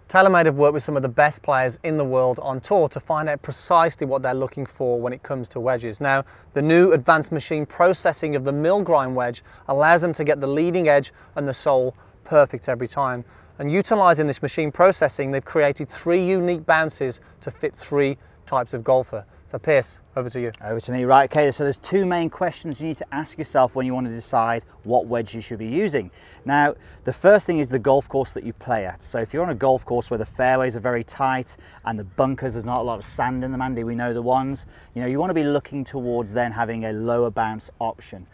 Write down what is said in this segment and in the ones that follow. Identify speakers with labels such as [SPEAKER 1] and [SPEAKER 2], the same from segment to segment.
[SPEAKER 1] TaylorMade have worked with some of the best players in the world on tour to find out precisely what they're looking for when it comes to wedges. Now, the new advanced machine processing of the mill grind wedge allows them to get the leading edge and the sole perfect every time. And utilizing this machine processing, they've created 3 unique bounces to fit 3 types of golfer. So Piers, over to you.
[SPEAKER 2] Over to me, right, okay, so there's 2 main questions you need to ask yourself when you want to decide what wedge you should be using. Now, the first thing is the golf course that you play at. So if you're on a golf course where the fairways are very tight and the bunkers, there's not a lot of sand in them, Andy, we know the ones, you want to be looking towards then having a lower bounce option.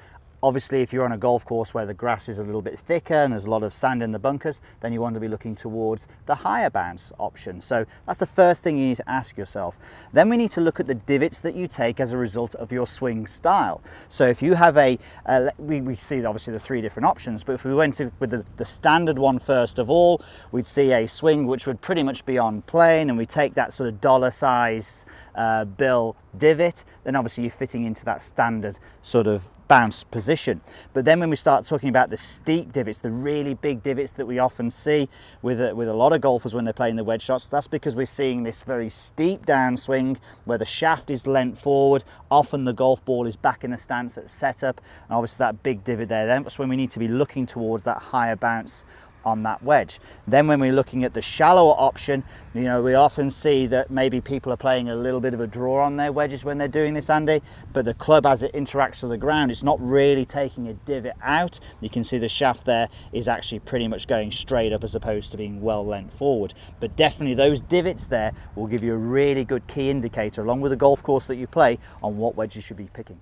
[SPEAKER 2] Obviously, if you're on a golf course where the grass is a little bit thicker and there's a lot of sand in the bunkers, then you want to be looking towards the higher bounce option. So that's the first thing you need to ask yourself. Then we need to look at the divots that you take as a result of your swing style. So if you have we see obviously the 3 different options, but if we went with the standard one first of all, we'd see a swing which would pretty much be on plane, and we take that sort of dollar size bill divot, then obviously you're fitting into that standard sort of bounce position. But then when we start talking about the steep divots, the really big divots that we often see with a lot of golfers when they're playing the wedge shots, that's because we're seeing this very steep downswing where the shaft is leant forward, often the golf ball is back in the stance at setup, and obviously that big divot there, that's when we need to be looking towards that higher bounce on that wedge. Then when we're looking at the shallower option, we often see that maybe people are playing a little bit of a draw on their wedges when they're doing this, Andy, but the club as it interacts with the ground, it's not really taking a divot out. You can see the shaft there is actually pretty much going straight up as opposed to being well leant forward. But definitely those divots there will give you a really good key indicator along with the golf course that you play on what wedge you should be picking.